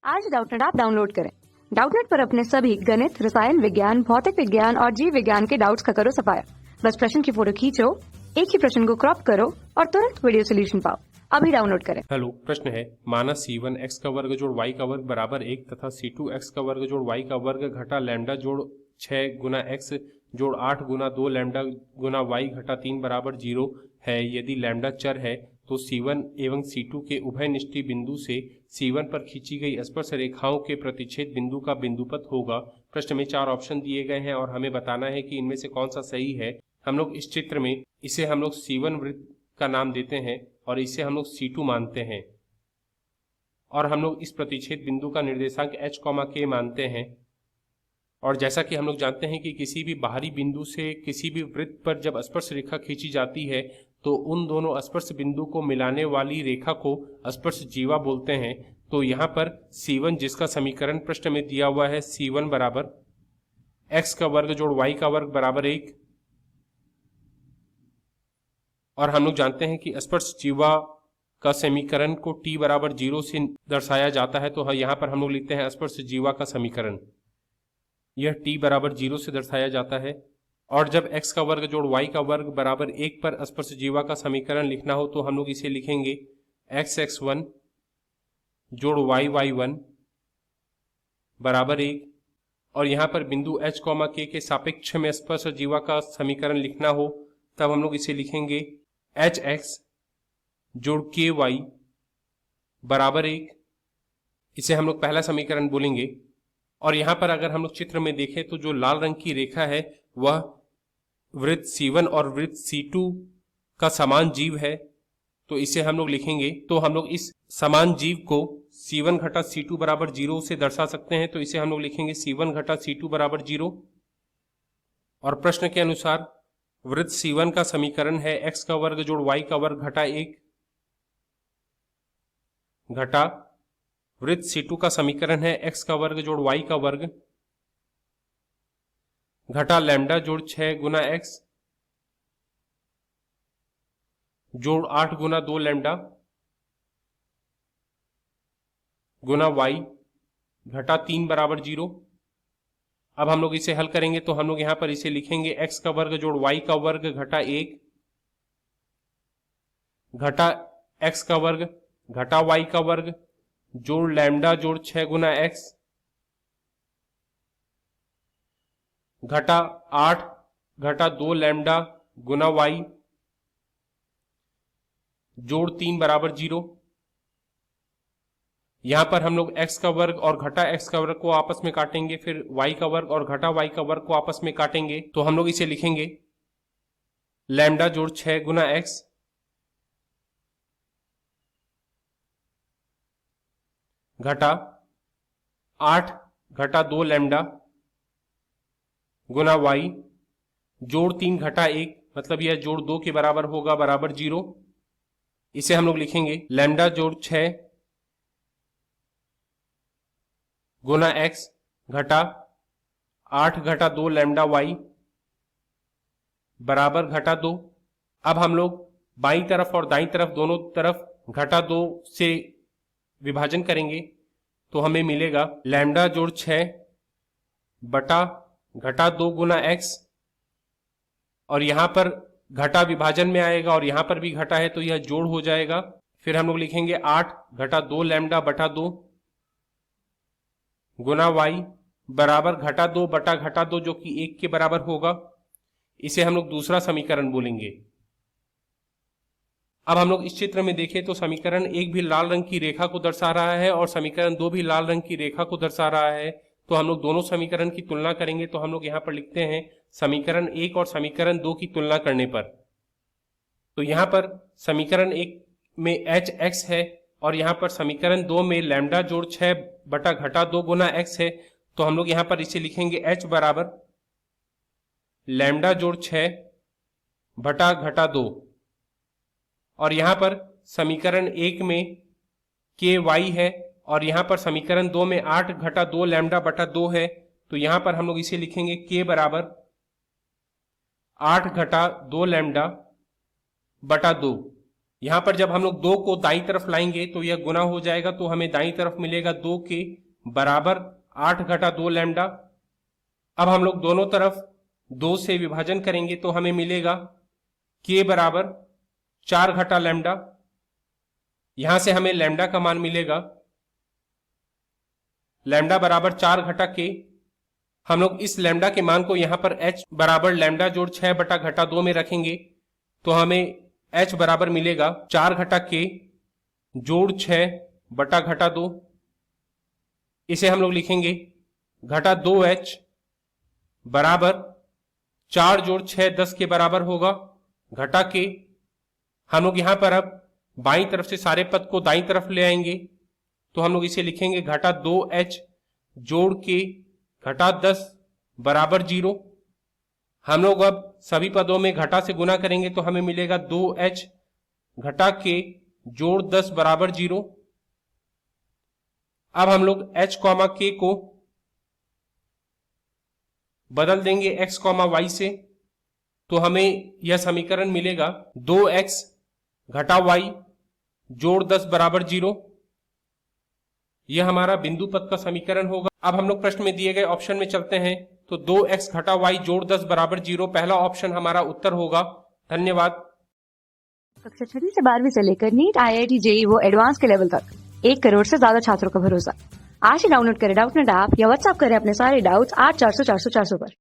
आज Doubtnut app download करें। Doubtnut पर अपने सभी गणित, रसायन विज्ञान, भौतिक विज्ञान और जीव विज्ञान के डाउट्स का करो सफाया। बस प्रश्न की फोटो खींचो, एक ही प्रश्न को क्रॉप करो और तुरंत वीडियो सोल्यूशन पाओ। अभी डाउनलोड करें। हेलो, प्रश्न है माना C1 x का वर्ग जोड़ y का वर्ग बराबर 1 तथा C2 x का वर्ग जोड़ y का वर्ग घटा लैम्डा जोड़ 6 गुना x जोड़ 8 गुना 2 लैम्डा गुना y घटा 3 बराबर 0 है। यदि लैम्डा चर है तो C1 एवं C2 के उभयनिष्ठ बिंदु से C1 पर खींची गई स्पर्श रेखाओं के प्रतिच्छेद बिंदु का बिंदुपथ होगा। प्रश्न में 4 ऑप्शन दिए गए हैं और हमें बताना है कि इनमें से कौन सा सही है। हम लोग इस चित्र में इसे हम लोग C1 वृत्त का नाम देते हैं और इसे हम लोग C2 मानते हैं और हम लोग इस प्रतिच्छेद बिंदु का निर्देशांक h, k मानते हैं। और जैसा कि हम लोग जानते हैं कि किसी भी बाहरी बिंदु से किसी भी वृत्त पर जब स्पर्श रेखा खींची जाती है तो उन दोनों स्पर्श बिंदु को मिलाने वाली रेखा को स्पर्श जीवा बोलते हैं। तो यहाँ पर C1 जिसका समीकरण प्रश्न में दिया हुआ है C1 बराबर x का वर्ग जोड़ y का वर्ग बराबर 1, और हम लोग जानते हैं कि स्पर्श जीवा का समीकरण को t बराबर 0 से दर्शाया जाता है। तो यहाँ पर हम लोग लिखते हैं स्पर्श जीवा का समीकरण, यह t बराबर 0 से दर्शाया जाता है। और जब x का वर्ग जोड़ y का वर्ग बराबर 1 पर स्पर्श जीवा का समीकरण लिखना हो तो हम लोग इसे लिखेंगे x(x1) जोड़ y(y1) बराबर 1। और यहाँ पर बिंदु h, k के सापेक्ष में स्पर्श जीवा का समीकरण लिखना हो तब हम लोग इसे लिखेंगे hx जोड़ ky बराबर 1। इसे हम लोग पहला समीकरण बोलेंगे। और यहाँ पर अगर हम लोग चित्र में देखें तो जो लाल रंग की रेखा है वह वृत्त C1 और वृत्त C2 का समान जीव है, तो इसे हम लोग लिखेंगे। तो हम लोग इस समान जीव को C1 घटा C2 बराबर 0 से दर्शा सकते हैं, तो इसे हम लोग लिखेंगे C1 घटा C2 बराबर 0। और प्रश्न के अनुसार वृत्त C1 का समीकरण है x का वर्ग जोड़ y का वर्ग घटा 1 घटा वृत्त C2 का समीकरण है x का वर्ग जोड़ y का वर्ग घटा लैम्डा जोड़ 6 गुना x जोड़ 8 गुना 2 लैम्डा गुना y घटा 3 बराबर 0। अब हम लोग इसे हल करेंगे तो हम लोग यहां पर इसे लिखेंगे x का वर्ग जोड़ y का वर्ग घटा 1 घटा x का वर्ग घटा y का वर्ग जोड़ लैम्डा जोड़ 6 गुना x घटा 8 घटा 2 लैम्डा गुना y जोड़ 3 बराबर 0। यहां पर हम लोग x का वर्ग और घटा x का वर्ग को आपस में काटेंगे, फिर y का वर्ग और घटा y का वर्ग को आपस में काटेंगे, तो हम लोग इसे लिखेंगे लैम्डा जोड़ 6 गुना x घटा 8 घटा 2 लैम्डा गुना y जोड़ 3 घटा 1, मतलब यह जोड़ 2 के बराबर होगा, बराबर 0। इसे हम लोग लिखेंगे लैम्डा जोड़ 6 गुना x घटा 8 घटा 2 लैम्डा y बराबर घटा 2। अब हम लोग बाईं तरफ और दाईं तरफ दोनों तरफ घटा 2 से विभाजन करेंगे तो हमें मिलेगा लैम्डा जोड़ 6 बटा घटा 2 गुना x, और यहां पर घटा विभाजन में आएगा और यहां पर भी घटा है तो यह जोड़ हो जाएगा। फिर हम लोग लिखेंगे 8 घटा 2 लैम्डा बटा 2 गुना y बराबर घटा 2 बटा घटा 2 जो कि 1 के बराबर होगा। इसे हम लोग दूसरा समीकरण बोलेंगे। अब हम लोग इस चित्र में देखें तो समीकरण 1 भी लाल रंग की रेखा को दर्शा रहा है और समीकरण 2 भी लाल रंग की रेखा को दर्शा रहा है। तो हम लोग दोनों समीकरण की तुलना करेंगे, तो हम लोग यहाँ पर लिखते हैं समीकरण 1 और समीकरण 2 की तुलना करने पर। तो यहाँ पर समीकरण 1 में hx है और यहाँ पर समीकरण 2 में लैम्डा जोड़ 6 बटा घटा 2 गुना x है, तो हम लोग यहाँ पर इसे लिखेंगे h बराबर लैम्डा जोड़ 6 बटा घटा 2। और यहाँ पर समीकरण 1 में ky है और यहाँ पर समीकरण 2 में 8 घटा 2 लैम्डा बटा 2 है, तो यहाँ पर हम लोग इसे लिखेंगे k बराबर 8 घटा 2 लैम्डा बटा 2। यहां पर जब हम लोग 2 को दाईं तरफ लाएंगे तो यह गुना हो जाएगा, तो हमें दाईं तरफ मिलेगा 2 के बराबर 8 घटा 2 लैम्डा। अब हम लोग दोनों तरफ 2 से विभाजन करेंगे तो हमें मिलेगा k बराबर 4 घटा लैम्डा। यहां से हमें लैम्डा का मान मिलेगा लैम्डा बराबर 4 घटा k। हम लोग इस लैम्डा के मान को यहां पर h बराबर लैम्डा जोड़ 6 बटा घटा 2 में रखेंगे तो हमें h बराबर मिलेगा 4 घटा k जोड़ 6 बटा घटा 2। इसे हम लोग लिखेंगे घटा 2h बराबर 4 जोड़ 6 10 के बराबर होगा घटा k। हम लोग यहां पर अब बाईं तरफ से सारे पद को दाईं तरफ ले आएंगे तो हम लोग इसे लिखेंगे घटा 2h जोड़ k घटा 10 बराबर 0। हम लोग अब सभी पदों में घटा से गुना करेंगे तो हमें मिलेगा 2h घटा k जोड़ 10 बराबर 0। अब हम लोग h कॉमा k को बदल देंगे x कॉमा y से तो हमें यह समीकरण मिलेगा 2x घटा y जोड़ 10 बराबर 0। यह हमारा बिंदु पद का समीकरण होगा। अब हम लोग प्रश्न में दिए गए ऑप्शन में चलते हैं तो 2x घटा y जोड़ 10 बराबर 0 पहला ऑप्शन हमारा उत्तर होगा। धन्यवाद। कक्षा 6वीं से 12वीं से लेकर नीट, IIT, JEE वो एडवांस के लेवल तक 1 करोड़ से ज्यादा छात्रों का भरोसा। आज ही डाउनलोड करें डाउटनेट ऐप या व्हाट्सएप करें अपने सारे डाउट्स 8400 400 400 पर।